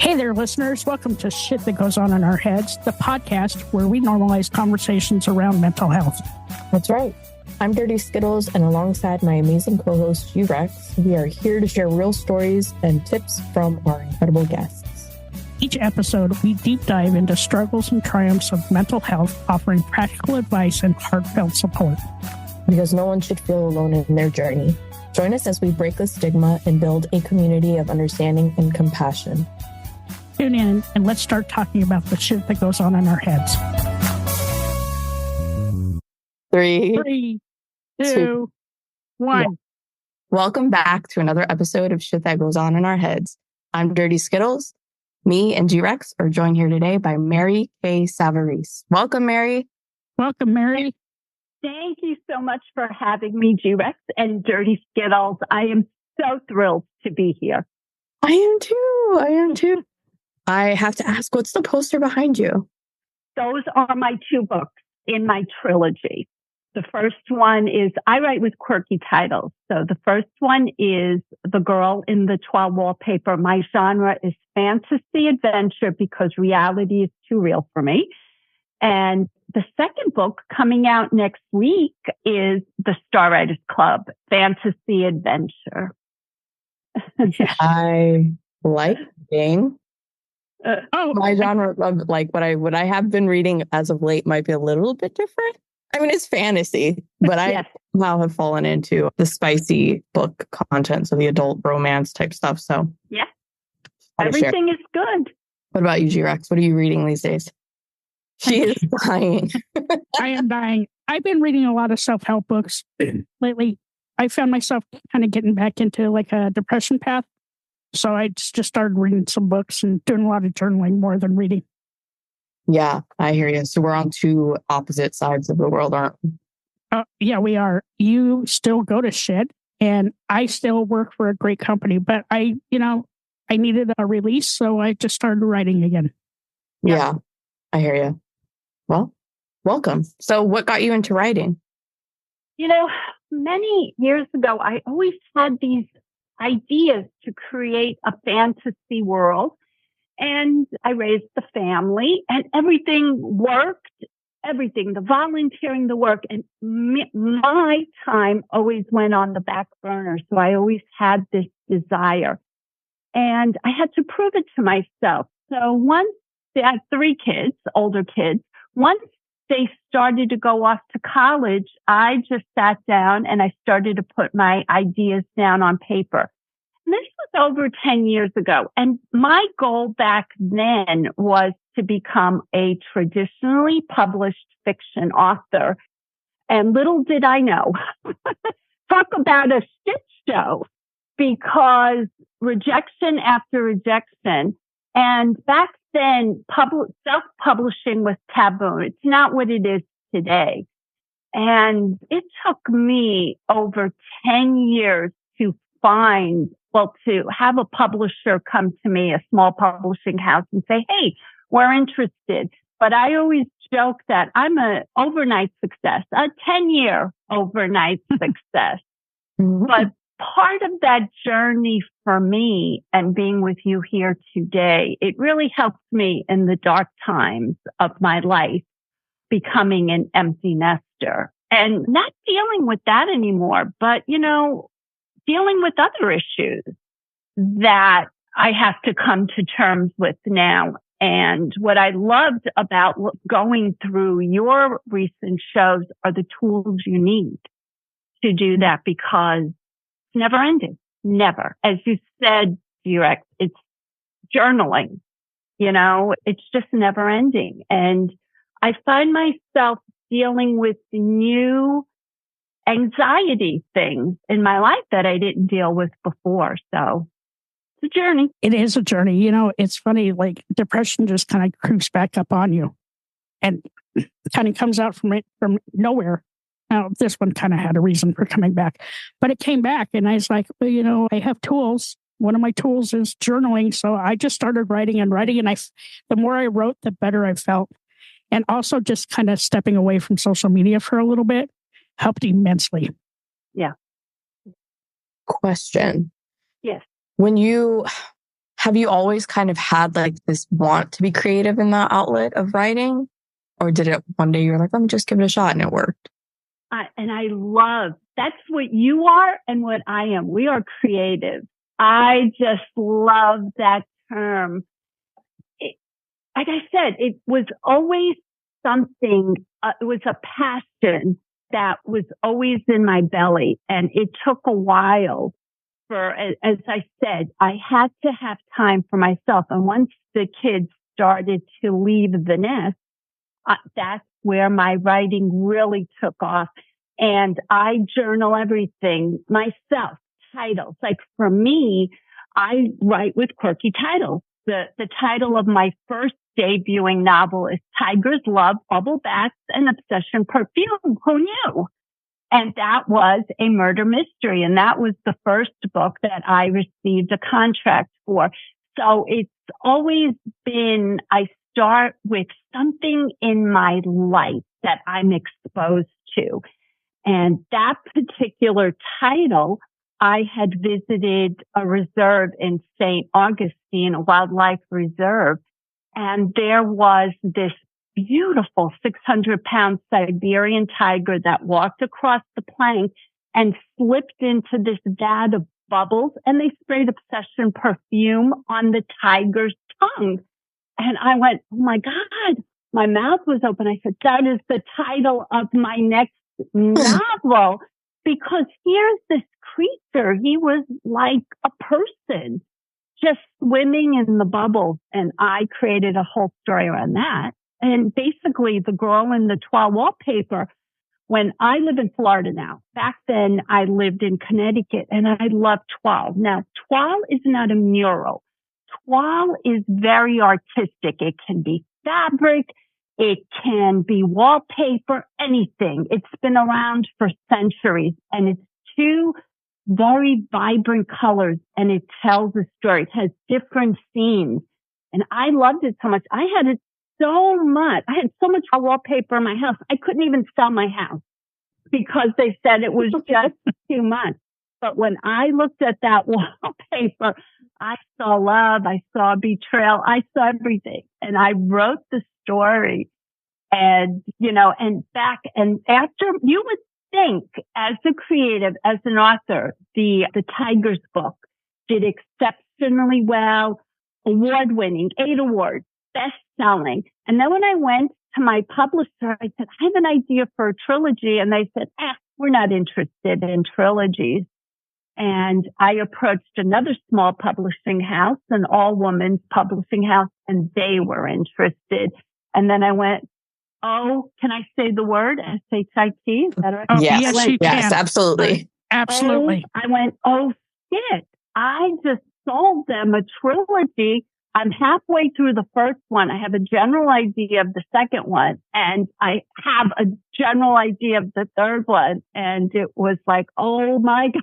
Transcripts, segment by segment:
Hey there, listeners. Welcome to Shit That Goes On in Our Heads, the podcast where we normalize conversations around mental health. That's right. I'm Dirty Skittles, and alongside my amazing co-host, G-Rex, we are here to share real stories and tips from our incredible guests. Each episode, we deep dive into struggles and triumphs of mental health, offering practical advice and heartfelt support. Because no one should feel alone in their journey. Join us as we break the stigma and build a community of understanding and compassion. Tune in and let's start talking about the shit that goes on in our heads. 3, 2, 1. Welcome back to another episode of Shit That Goes On in Our Heads. I'm Dirty Skittles. Me and G-Rex are joined here today by Mary K. Savarese. Welcome, Mary. Welcome, Mary. Thank you so much for having me, G-Rex and Dirty Skittles. I am so thrilled to be here. I am too. I have to ask, what's the poster behind you? Those are my 2 books in my trilogy. The first one is, I write with quirky titles. So the first one is The Girl in the Tall Wallpaper. My genre is fantasy adventure because reality is too real for me. And the second book coming out next week is The Star Writers Club, fantasy adventure. I like being. My genre of like what I have been reading as of late might be a little bit different. I mean, it's fantasy, but I now have fallen into the spicy book content, so the adult romance type stuff. So yeah, everything is good. What about you, G-Rex? What are you reading these days? She is dying. I am dying. I've been reading a lot of self-help books lately. I found myself kind of getting back into like a depression path. So I just started reading some books and doing a lot of journaling more than reading. Yeah, I hear you. So we're on 2 opposite sides of the world, aren't we? Yeah, we are. You still go to shit and I still work for a great company, but I needed a release. So I just started writing again. Yeah, I hear you. Well, welcome. So what got you into writing? Many years ago, I always had these ideas to create a fantasy world. And I raised the family and everything worked, the volunteering, the work. And my time always went on the back burner. So I always had this desire and I had to prove it to myself. So once I had 3 kids, older kids, once they started to go off to college, I just sat down and I started to put my ideas down on paper. And this was over 10 years ago. And my goal back then was to become a traditionally published fiction author. And little did I know, talk about a shit show, because rejection after rejection. And back then, self-publishing was taboo. It's not what it is today. And it took me over 10 years to have a publisher come to me, a small publishing house, and say, hey, we're interested. But I always joke that I'm an overnight success, a 10-year overnight success. Mm-hmm. But part of that journey for me and being with you here today, it really helped me in the dark times of my life, becoming an empty nester and not dealing with that anymore. But, dealing with other issues that I have to come to terms with now. And what I loved about going through your recent shows are the tools you need to do that, because it's never ending. Never. As you said, G-Rex, it's journaling. It's just never ending. And I find myself dealing with new anxiety things in my life that I didn't deal with before. So it's a journey. It is a journey. It's funny, like depression just kind of creeps back up on you and kind of comes out from nowhere. Now, this one kind of had a reason for coming back, but it came back and I was like, well, I have tools. One of my tools is journaling. So I just started writing. And the more I wrote, the better I felt. And also just kind of stepping away from social media for a little bit helped immensely. Yeah. Question. Yes. When you have you always kind of had like this want to be creative in that outlet of writing? Or did it one day you're like, let me just give it a shot and it worked? And I love, that's what you are and what I am. We are creative. I just love that term. Like I said, it was always something, it was a passion that was always in my belly. And it took a while for, as I said, I had to have time for myself. And once the kids started to leave the nest, that's where my writing really took off. And I journal everything myself, titles. Like for me, I write with quirky titles. The title of my first debuting novel is Tigers Love Bubble Baths and Obsession Perfume. Who knew? And that was a murder mystery. And that was the first book that I received a contract for. So it's always been, I start with something in my life that I'm exposed to. And that particular title, I had visited a reserve in St. Augustine, a wildlife reserve, and there was this beautiful 600-pound Siberian tiger that walked across the plank and slipped into this vat of bubbles, and they sprayed Obsession perfume on the tiger's tongue. And I went, oh my God, my mouth was open. I said, that is the title of my next novel, because here's this creature. He was like a person just swimming in the bubbles. And I created a whole story around that. And basically the girl in the toile wallpaper, when I live in Florida now, back then I lived in Connecticut and I love toile. Now, toile is not a mural. Toile is very artistic. It can be fabric. It can be wallpaper, anything. It's been around for centuries and it's two very vibrant colors and it tells a story. It has different scenes and I loved it so much. I had so much wallpaper in my house. I couldn't even sell my house because they said it was just too much. But when I looked at that wallpaper, I saw love, I saw betrayal, I saw everything. And I wrote the story. And, and after, you would think as a creative, as an author, the Tigers book did exceptionally well, award-winning, 8 awards, best-selling. And then when I went to my publisher, I said, I have an idea for a trilogy. And they said, we're not interested in trilogies. And I approached another small publishing house, an all-women's publishing house, and they were interested. And then I went, oh, can I say the word? S-H-I-T? Is that right? Oh, yes, yes, absolutely. Absolutely. I went, oh, shit. I just sold them a trilogy. I'm halfway through the first one. I have a general idea of the second one, and I have a general idea of the third one. And it was like, oh my God.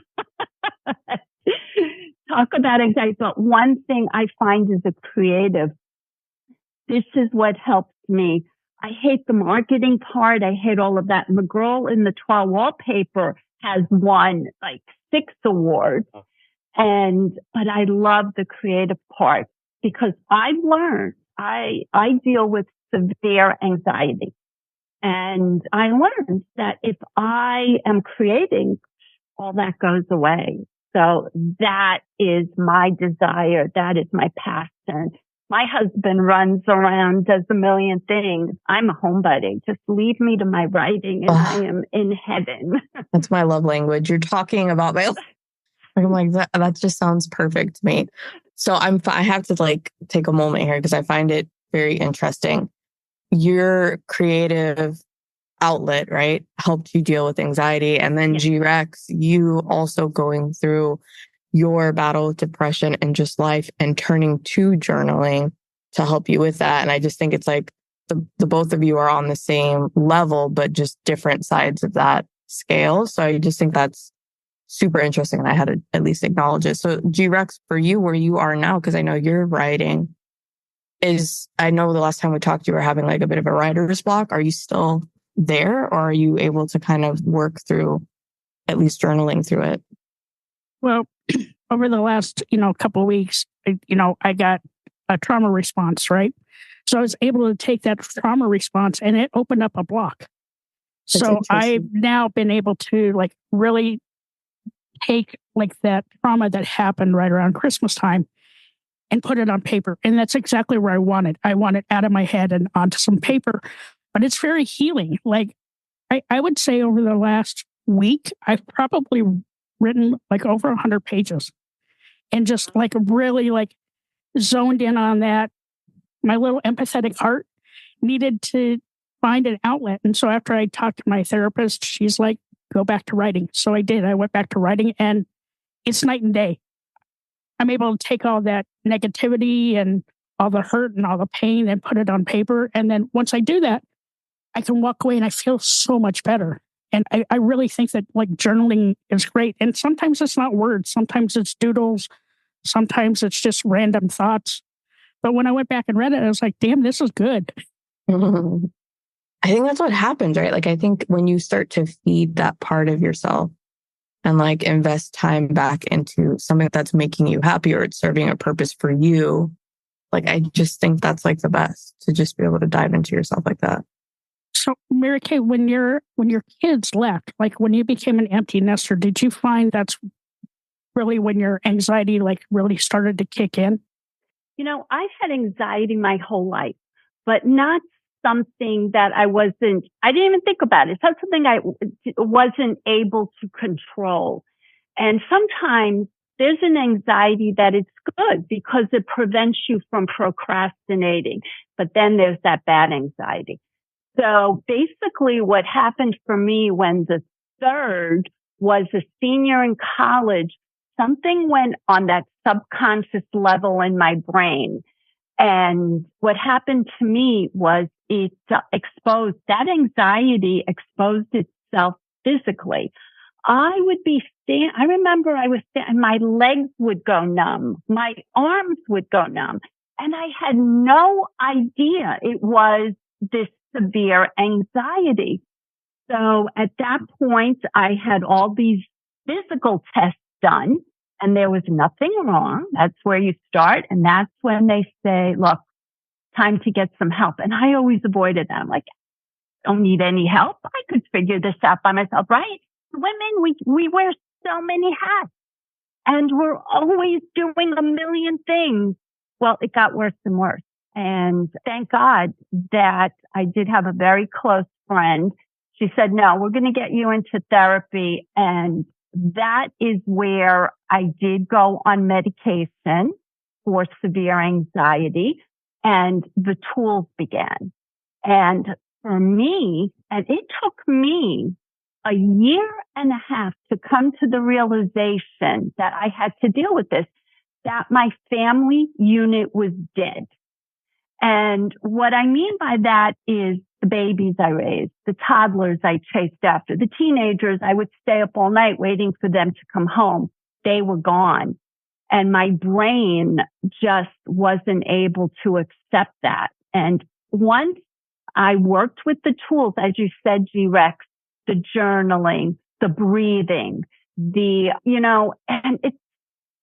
Talk about anxiety. But one thing I find as a creative, this is what helps me. I hate the marketing part. I hate all of that. And the girl in the toile wallpaper has won like 6 awards. But I love the creative part because I've learned I deal with severe anxiety. And I learned that if I am creating, all that goes away. So that is my desire. That is my passion. My husband runs around, does a million things. I'm a homebody. Just leave me to my writing and I am in heaven. That's my love language. You're talking about my, I'm like, that just sounds perfect to me. So I have to take a moment here because I find it very interesting. Your creative outlet, right, helped you deal with anxiety. And then G-Rex, you also going through your battle with depression and just life and turning to journaling to help you with that. And I just think it's like the both of you are on the same level, but just different sides of that scale. So I just think that's super interesting. And I had to at least acknowledge it. So G-Rex, for you, where you are now, because I know you're writing, I know the last time we talked, you were having like a bit of a writer's block. Are you still there, or are you able to kind of work through at least journaling through it? Well, over the last, couple of weeks, I got a trauma response, right? So I was able to take that trauma response and it opened up a block. So I've now been able to like really take like that trauma that happened right around Christmas time and put it on paper. And that's exactly where I want it. I want it out of my head and onto some paper, but it's very healing. Like I would say over the last week, I've probably written like over 100 pages and just like really like zoned in on that. My little empathetic heart needed to find an outlet. And so after I talked to my therapist, she's like, go back to writing. So I did. I went back to writing and it's night and day. I'm able to take all that negativity and all the hurt and all the pain and put it on paper. And then once I do that, I can walk away and I feel so much better. And I really think that like journaling is great. And sometimes it's not words. Sometimes it's doodles. Sometimes it's just random thoughts. But when I went back and read it, I was like, damn, this is good. I think that's what happens, right? Like, I think when you start to feed that part of yourself and like invest time back into something that's making you happy or it's serving a purpose for you, like, I just think that's like the best to just be able to dive into yourself like that. So, Mary Kay, when your kids left, like when you became an empty nester, did you find that's really when your anxiety like really started to kick in? I've had anxiety my whole life, but not something that I didn't even think about it. It's not something I wasn't able to control. And sometimes there's an anxiety that it's good because it prevents you from procrastinating. But then there's that bad anxiety. So basically what happened for me when the third was a senior in college, something went on that subconscious level in my brain. And what happened to me was it exposed, that anxiety exposed itself physically. I remember I was and my legs would go numb. My arms would go numb. And I had no idea it was this severe anxiety. So at that point, I had all these physical tests done and there was nothing wrong. That's where you start. And that's when they say, look, time to get some help. And I always avoided that. I'm like, don't need any help. I could figure this out by myself, right? Women, we wear so many hats and we're always doing a million things. Well, it got worse and worse. And thank God that I did have a very close friend. She said, no, we're going to get you into therapy. And that is where I did go on medication for severe anxiety and the tools began. And for me, and it took me a year and a half to come to the realization that I had to deal with this, that my family unit was dead. And what I mean by that is the babies I raised, the toddlers I chased after, the teenagers, I would stay up all night waiting for them to come home. They were gone. And my brain just wasn't able to accept that. And once I worked with the tools, as you said, G-Rex, the journaling, the breathing, and it's,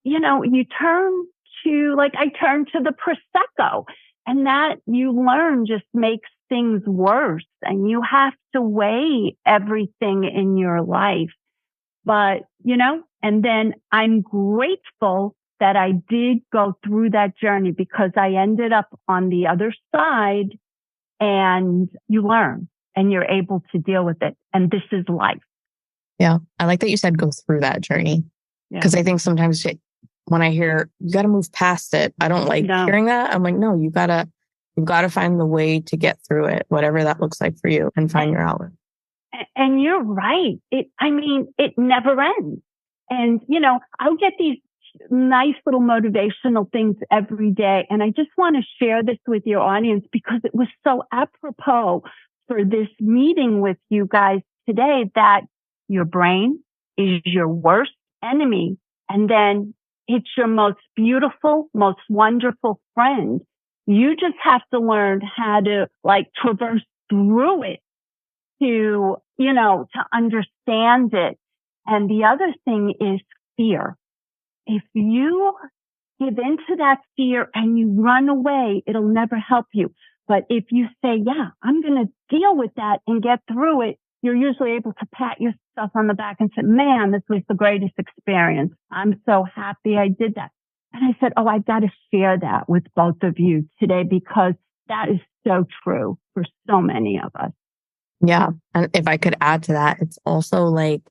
you turn to, like, I turned to the Prosecco. And that you learn just makes things worse. And you have to weigh everything in your life. But, and then I'm grateful that I did go through that journey because I ended up on the other side and you learn and you're able to deal with it. And this is life. Yeah. I like that you said go through that journey because I think sometimes when I hear you got to move past it, I don't like hearing that. I'm like, no, you've got to find the way to get through it, whatever that looks like for you, and find your outlet. And you're right. It never ends. And, I'll get these nice little motivational things every day. And I just want to share this with your audience because it was so apropos for this meeting with you guys today that your brain is your worst enemy. And then it's your most beautiful, most wonderful friend. You just have to learn how to traverse through it to understand it. And the other thing is fear. If you give into that fear and you run away, it'll never help you. But if you say, yeah, I'm going to deal with that and get through it, you're usually able to pat yourself on the back and say, man, this was the greatest experience. I'm so happy I did that. And I said, oh, I've got to share that with both of you today because that is so true for so many of us. Yeah. And if I could add to that, it's also like,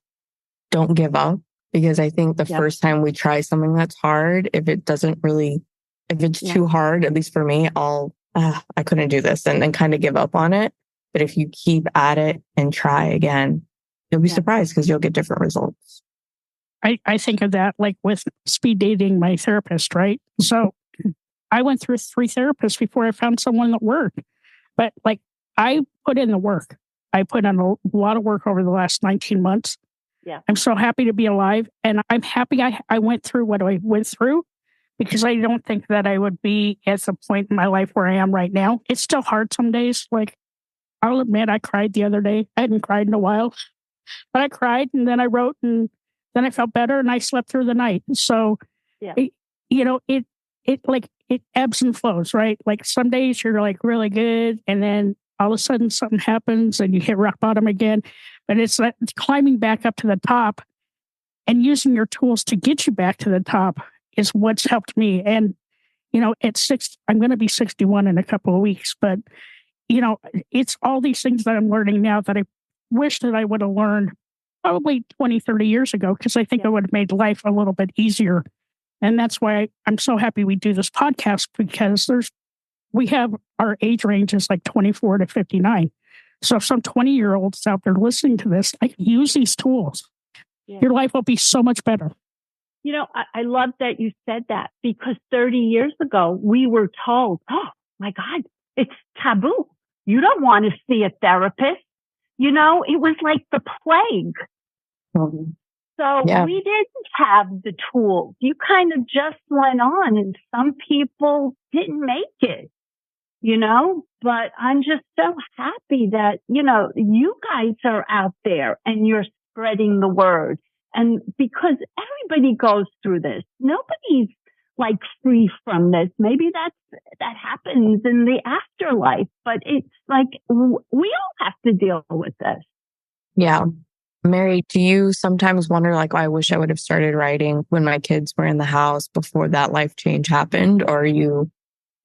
don't give up, because I think the first time we try something that's hard, if it's too hard, at least for me, I couldn't do this and then kind of give up on it. But if you keep at it and try again, you'll be surprised because you'll get different results. I think of that like with speed dating my therapist, right? So I went through 3 therapists before I found someone that worked. But like I put in the work. I put in a lot of work over the last 19 months. Yeah. I'm so happy to be alive. And I'm happy I went through what I went through because I don't think that I would be at the point in my life where I am right now. It's still hard some days. Like I'll admit I cried the other day. I hadn't cried in a while, but I cried and then I wrote and then I felt better and I slept through the night. So, it ebbs and flows, right? Like some days you're like really good and then all of a sudden something happens and you hit rock bottom again. But it's like climbing back up to the top and using your tools to get you back to the top is what's helped me. And, at 6, I'm going to be 61 in a couple of weeks, but, it's all these things that I'm learning now that I wish that I would have learned probably 20, 30 years ago, because I think it would have made life a little bit easier. And that's why I'm so happy we do this podcast, because we have our age range is like 24 to 59. So if some 20-year-olds out there listening to this, I can use these tools. Yeah. Your life will be so much better. I love that you said that, because 30 years ago, we were told, oh my God, it's taboo. You don't want to see a therapist. It was like the plague. Mm-hmm. So we didn't have the tools. You kind of just went on, and some people didn't make it, but I'm just so happy that, you guys are out there and you're spreading the word. And because everybody goes through this, nobody's like free from this. Maybe that happens in the afterlife, but it's like we all have to deal with this. Yeah. Mary, do you sometimes wonder, like, I wish I would have started writing when my kids were in the house before that life change happened? Or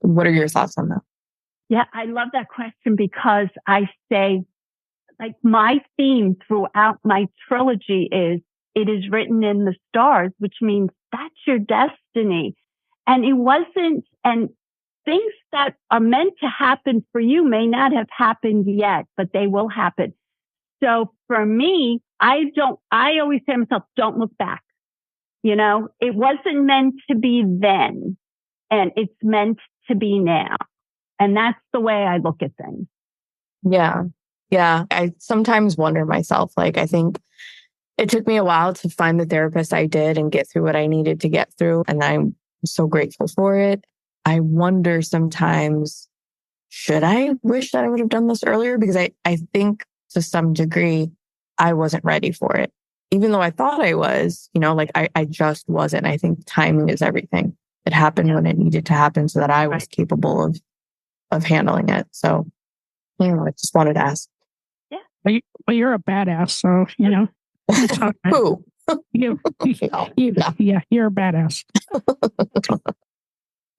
what are your thoughts on that? Yeah, I love that question, because I say, like, my theme throughout my trilogy is, it is written in the stars, which means that's your destiny. And it wasn't, and things that are meant to happen for you may not have happened yet, but they will happen. So for me, I always say to myself, don't look back. It wasn't meant to be then, and it's meant to be now. And that's the way I look at things. Yeah. Yeah. I sometimes wonder myself, like, I think it took me a while to find the therapist I did and get through what I needed to get through. And I'm so grateful for it. I wonder sometimes, should I wish that I would have done this earlier? Because I think to some degree, I wasn't ready for it. Even though I thought I was, I just wasn't. I think timing is everything. It happened when it needed to happen so that I was capable of handling it. So, I just wanted to ask. Yeah. Well, you're a badass. So, Who? Yeah, you're a badass.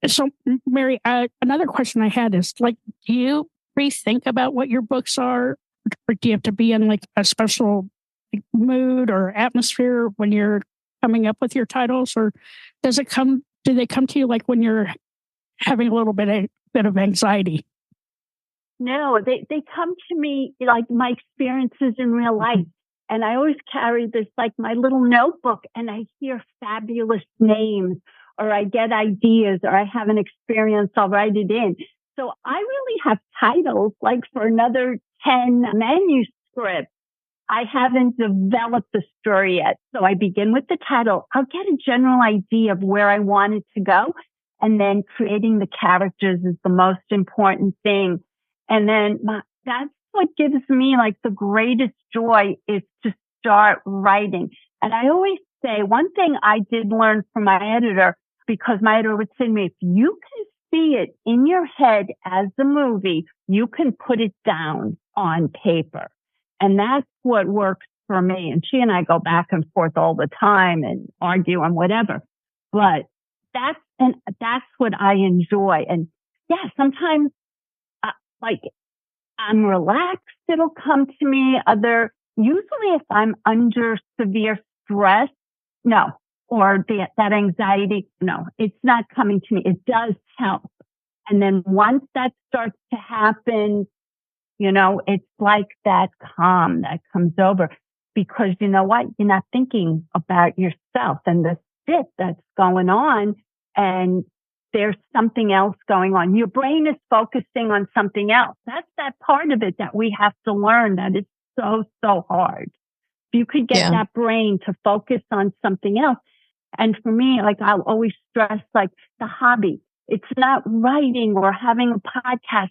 So, Mary, another question I had is, like, do you rethink about what your books are? Or do you have to be in like a special mood or atmosphere when you're coming up with your titles? Or do they come to you like when you're having a little bit of anxiety? No, they come to me like my experiences in real life. And I always carry this, like my little notebook, and I hear fabulous names, or I get ideas, or I have an experience, I'll write it in. So I really have titles like for another 10 manuscripts. I haven't developed the story yet. So I begin with the title. I'll get a general idea of where I want it to go. And then creating the characters is the most important thing. And then that's what gives me like the greatest joy, is to start writing. And I always say, one thing I did learn from my editor, because my editor would say to me, if you can see it in your head as a movie, you can put it down on paper. And that's what works for me. And she and I go back and forth all the time and argue on whatever. But that's what I enjoy. And yeah, sometimes like I'm relaxed, it'll come to me. Usually if I'm under severe stress, no, or that anxiety, no, it's not coming to me. It does help. And then once that starts to happen, it's like that calm that comes over, because you know what? You're not thinking about yourself and the shit that's going on, and there's something else going on. Your brain is focusing on something else. That's that part of it that we have to learn, that is so, so hard. If you could get that brain to focus on something else. And for me, like I'll always stress, like the hobby, it's not writing or having a podcast.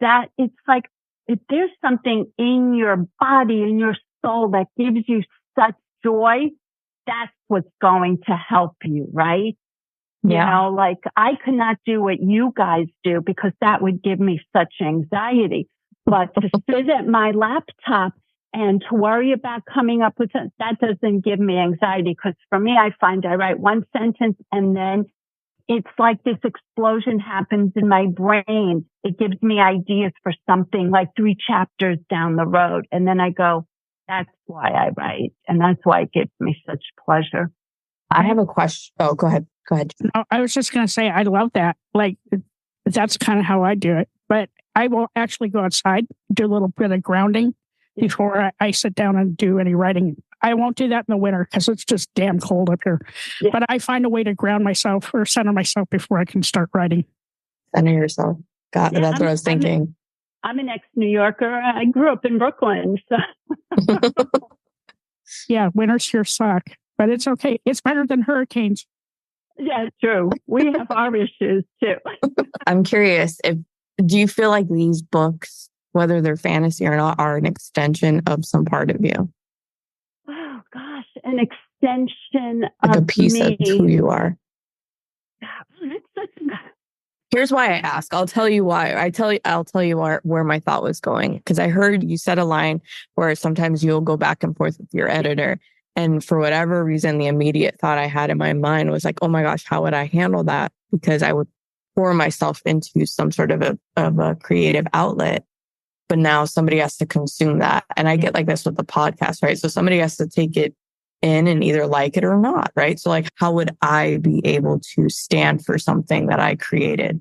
That it's like, if there's something in your body, in your soul that gives you such joy, that's what's going to help you, right? Yeah. Like I could not do what you guys do because that would give me such anxiety. But to sit at my laptop and to worry about coming up with that doesn't give me anxiety, because for me, I find I write one sentence and then it's like this explosion happens in my brain. It gives me ideas for something like 3 chapters down the road. And then I go, that's why I write. And that's why it gives me such pleasure. I have a question. Oh, go ahead. Go ahead. No, I was just going to say, I love that. Like, that's kind of how I do it. But I will actually go outside, do a little bit of grounding before I sit down and do any writing. I won't do that in the winter because it's just damn cold up here. Yeah. But I find a way to ground myself or center myself before I can start writing. Center yourself. God, yeah, that's what I was thinking. I'm an ex-New Yorker. I grew up in Brooklyn. So. Yeah, winters here suck, but it's okay. It's better than hurricanes. Yeah, true. We have our issues too. I'm curious, do you feel like these books, whether they're fantasy or not, are an extension of some part of you? Oh gosh, an extension like of a piece me. of who you are. Here's why I ask. I'll tell you why. I'll tell you where my thought was going. Because I heard you said a line where sometimes you'll go back and forth with your editor. And for whatever reason, the immediate thought I had in my mind was like, oh my gosh, how would I handle that? Because I would pour myself into some sort of a creative outlet. But now somebody has to consume that. And I get like this with the podcast, right? So somebody has to take it in and either like it or not, right? So like, how would I be able to stand for something that I created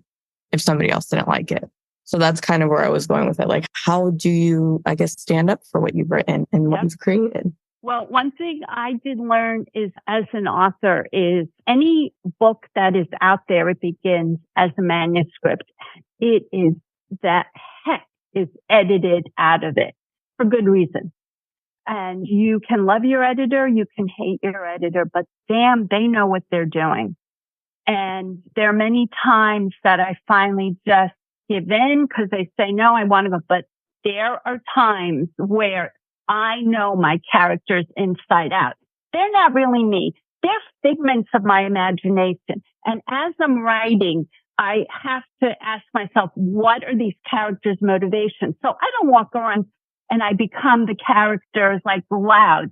if somebody else didn't like it? So that's kind of where I was going with it. Like, how do you, I guess, stand up for what you've written and what you've created? Well, one thing I did learn is as an author is any book that is out there, it begins as a manuscript. It is that heck is edited out of it for good reason. And you can love your editor, you can hate your editor, but damn, they know what they're doing. And there are many times that I finally just give in because they say, no, I want to go. But there are times where I know my characters inside out. They're not really me. They're figments of my imagination. And as I'm writing, I have to ask myself, what are these characters' motivations? So I don't walk around and I become the characters like loud.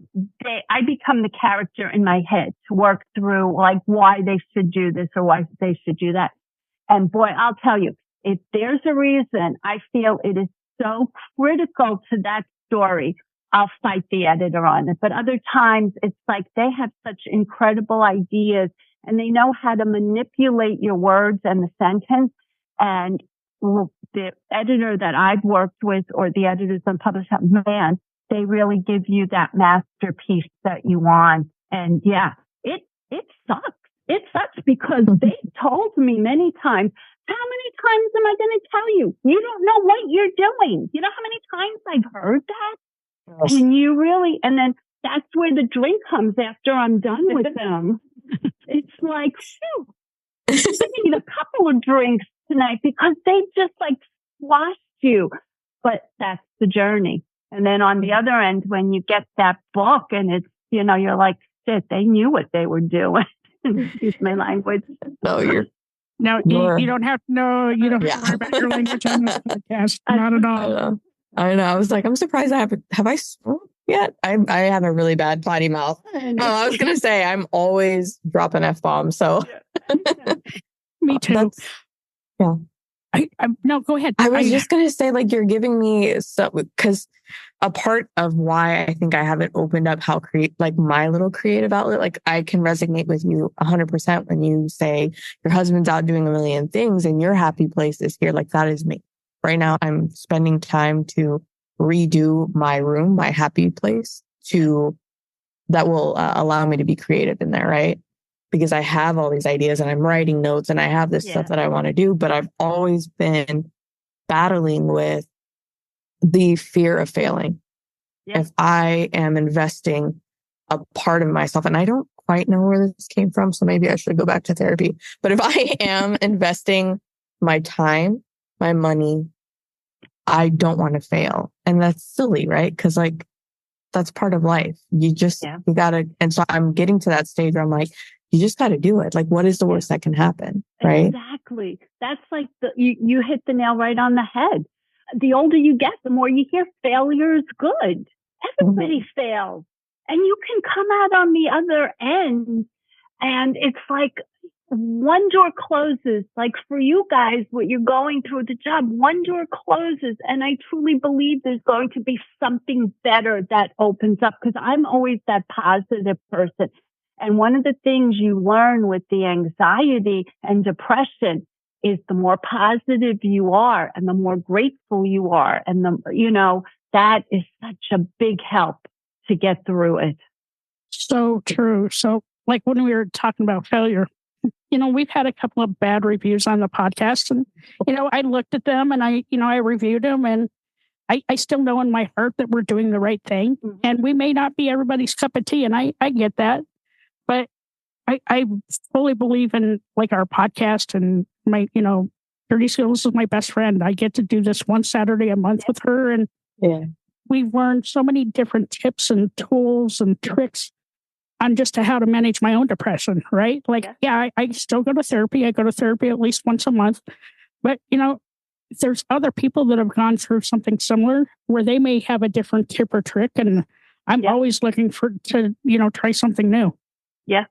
I become the character in my head to work through like why they should do this or why they should do that. And boy, I'll tell you, if there's a reason I feel it is so critical to that story, I'll fight the editor on it. But other times it's like they have such incredible ideas and they know how to manipulate your words and the sentence. And the editor that I've worked with or the editors on Publish Up, man, they really give you that masterpiece that you want. And yeah, it sucks. It sucks because they told me many times, how many times am I going to tell you? You don't know what you're doing. You know how many times I've heard that? Yes. And you really, and then that's where the drink comes after I'm done with them. It's like, phew, I need a couple of drinks tonight because they just like squashed you. But that's the journey. And then on the other end, when you get that book and it's, you're like, shit, they knew what they were doing. Excuse my language. No, no, you don't have to know. You don't have to worry about your language on this podcast. Not at all. I know. I was like, I'm surprised have I sworn yet? I have a really bad potty mouth. I was gonna say I'm always dropping F-bombs. So me too. Yeah. No, go ahead. I was just gonna say, like, you're giving me so, because a part of why I think I haven't opened up how like my little creative outlet, like I can resonate with you 100% when you say your husband's out doing a million things and your happy place is here. Like that is me. Right now, I'm spending time to redo my room, my happy place, that will allow me to be creative in there, right? Because I have all these ideas and I'm writing notes and I have this stuff that I want to do, but I've always been battling with the fear of failing. Yeah. If I am investing a part of myself, and I don't quite know where this came from, so maybe I should go back to therapy. But if I am investing my time, my money, I don't want to fail. And that's silly, right? Because like, that's part of life. You gotta, and so I'm getting to that stage where I'm like, you just got to do it. Like, what is the worst that can happen? Right? Exactly. That's like you hit the nail right on the head. The older you get, the more you hear failure is good. Everybody fails. And you can come out on the other end. And it's like one door closes. Like for you guys, what you're going through the job, one door closes. And I truly believe there's going to be something better that opens up, because I'm always that positive person. And one of the things you learn with the anxiety and depression is the more positive you are and the more grateful you are. And that is such a big help to get through it. So true. So like when we were talking about failure, we've had a couple of bad reviews on the podcast, and, I looked at them and I reviewed them, and I still know in my heart that we're doing the right thing. Mm-hmm. And we may not be everybody's cup of tea. And I get that. But I fully believe in like our podcast, and my, Dirty Skittles is my best friend. I get to do this one Saturday a month with her. And we've learned so many different tips and tools and tricks on just how to manage my own depression, right? Like, I still go to therapy. I go to therapy at least once a month. But, there's other people that have gone through something similar where they may have a different tip or trick. And I'm always looking to try something new. Yeah.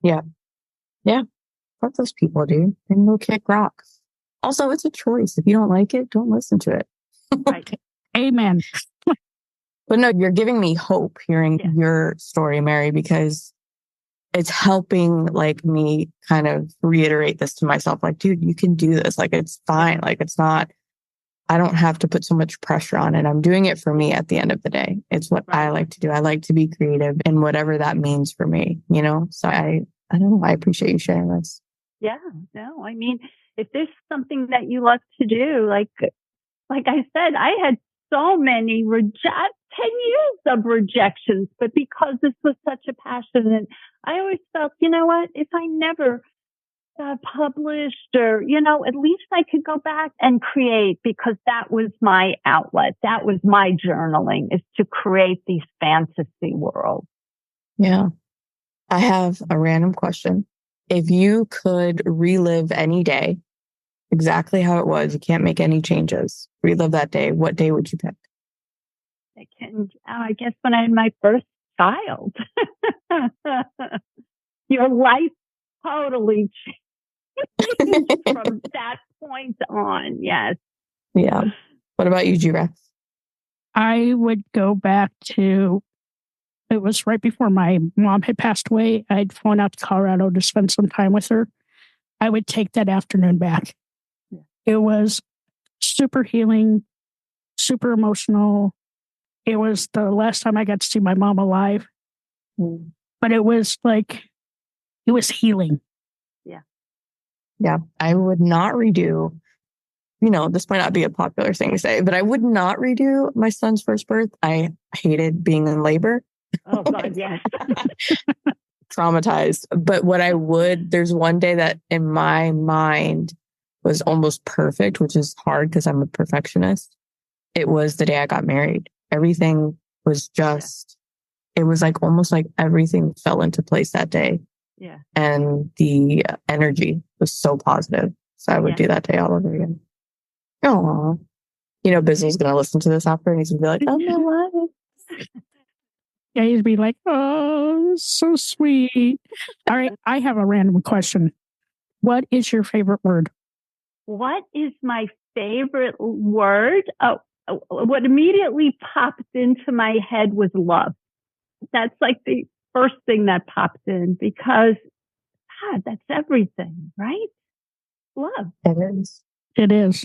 Fuck those people, dude. And they'll kick rocks. Also, it's a choice. If you don't like it, don't listen to it. Right. Amen. But no, you're giving me hope hearing your story, Mary, because it's helping like me kind of reiterate this to myself. Like, dude, you can do this. Like, it's fine. Like, it's not, I don't have to put so much pressure on it. I'm doing it for me at the end of the day. It's what I like to do. I like to be creative in whatever that means for me, So I don't know. I appreciate you sharing this. Yeah, no, I mean, if there's something that you love to do, like I said, I had so many 10 years of rejections, but because this was such a passion, and I always felt, you know what, if I never published or, at least I could go back and create, because that was my outlet. That was my journaling, is to create these fantasy worlds. Yeah. I have a random question. If you could relive any day exactly how it was, you can't make any changes, relive that day, what day would you pick? I guess when I had my first child. Your life totally changed from that point on. Yes. Yeah. What about you, G-Rex? I would go back to, it was right before my mom had passed away. I'd flown out to Colorado to spend some time with her. I would take that afternoon back. Yeah. It was super healing, super emotional. It was the last time I got to see my mom alive. Mm. But it was like, it was healing. Yeah. Yeah. I would not redo, this might not be a popular thing to say, but I would not redo my son's first birth. I hated being in labor. Oh, God, yes. Traumatized. But what I would, there's one day that in my mind was almost perfect, which is hard because I'm a perfectionist. It was the day I got married. Everything was just, it was like almost like everything fell into place that day. Yeah. And the energy was so positive. So I would do that day all over again. Oh, Bizzle's going to listen to this after and he's going to be like, oh, no, what? Yeah, he'd be like, oh, so sweet. All right, I have a random question. What is your favorite word? What is my favorite word? Oh, what immediately popped into my head was love. That's like the first thing that popped in because, God, that's everything, right? Love. It is. It is.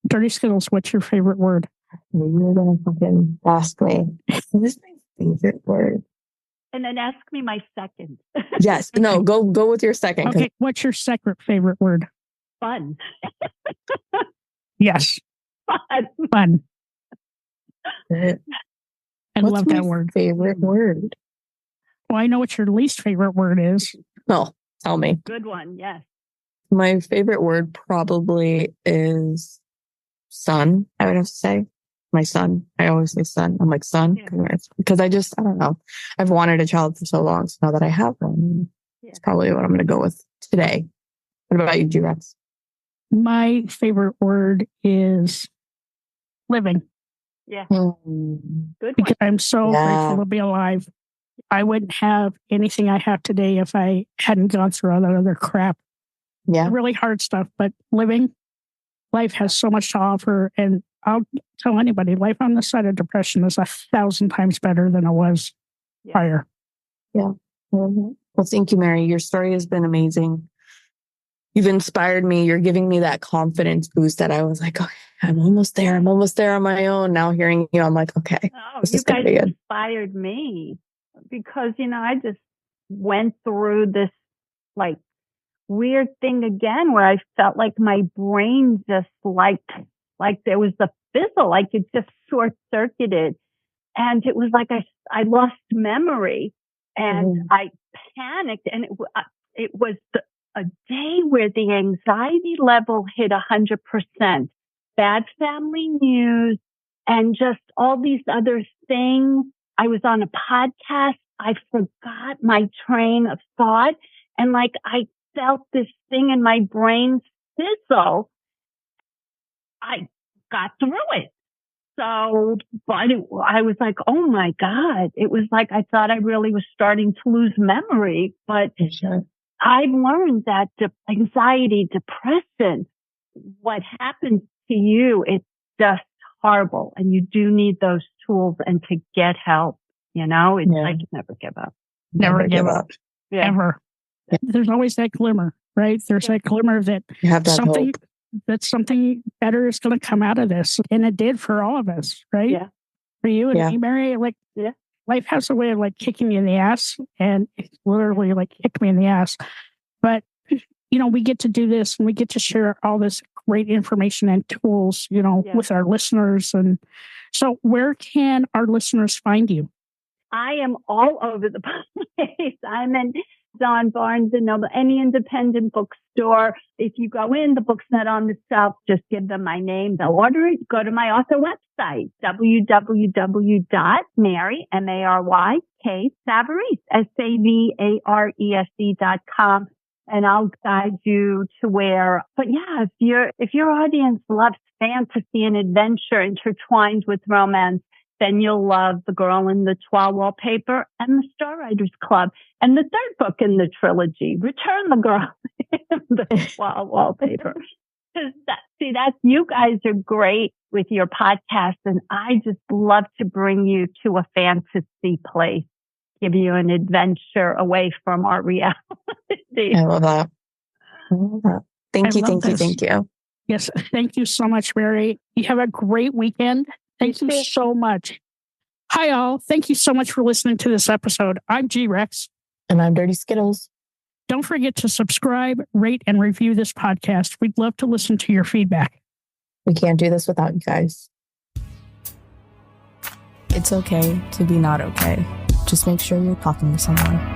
Dirty Skittles, what's your favorite word? You're going to fucking ask me. What is my favorite word? And then ask me my second. Yes. No, go with your second. Okay, what's your second favorite word? Fun. Yes. Fun. I love that word. Favorite word? Well, I know what your least favorite word is. Oh, tell me. Good one. Yes. My favorite word probably is son. I would have to say my son. I always say son. I'm like son because I don't know. I've wanted a child for so long. So now that I have one, it's probably what I'm going to go with today. What about you, G-Rex? My favorite word is living. Yeah. Good. Because I'm so grateful to be alive. I wouldn't have anything I have today if I hadn't gone through all that other crap. Yeah. Really hard stuff, but life has so much to offer. And I'll tell anybody, life on the side of depression is 1,000 times better than it was prior. Yeah. Mm-hmm. Well, thank you, Mary. Your story has been amazing. You've inspired me. You're giving me that confidence boost that I was like, okay, I'm almost there. I'm almost there on my own. Now hearing you, I'm like, okay, this is going to be good. Inspired me because, I just went through this like weird thing again where I felt like my brain just like there was a fizzle, like it just short circuited. And it was like I lost memory and I panicked. And it was a day where the anxiety level hit 100%. Bad family news and just all these other things. I was on a podcast. I forgot my train of thought. And like I felt this thing in my brain fizzle. I got through it. So, but I was like, oh my God. It was like I thought I really was starting to lose memory. But I've learned that anxiety, depression, what happens to you, it's just horrible. And you do need those tools and to get help. It's like never give up. Never give up. Yeah. Ever. Yeah. There's always that glimmer, right? There's that glimmer that you have that something hope. That something better is going to come out of this. And it did for all of us, right? Yeah. For you and me, Mary, life has a way of kicking me in the ass, and it's literally kicked me in the ass. But we get to do this and we get to share all this great information and tools, with our listeners. And so where can our listeners find you? I am all over the place. I'm in on Barnes & Noble, any independent bookstore. If you go in, the book's not on the shelf, just give them my name. They'll order it. Go to my author website, www.Mary, M-A-R-Y-K, Savarese, SAVARESE.com. And I'll guide you to where. But yeah, if your audience loves fantasy and adventure intertwined with romance, then you'll love The Girl in the Toile Wallpaper and The Star Writers Club. And the third book in the trilogy, Return the Girl in the Toile Wallpaper. That's you guys are great with your podcast, and I just love to bring you to a fantasy place, give you an adventure away from our reality. I love that. Thank you. Yes, thank you so much, Mary. You have a great weekend. Thank you so much. Hi, all. Thank you so much for listening to this episode. I'm G-Rex. And I'm Dirty Skittles. Don't forget to subscribe, rate, and review this podcast. We'd love to listen to your feedback. We can't do this without you guys. It's okay to be not okay. Just make sure you're talking to someone.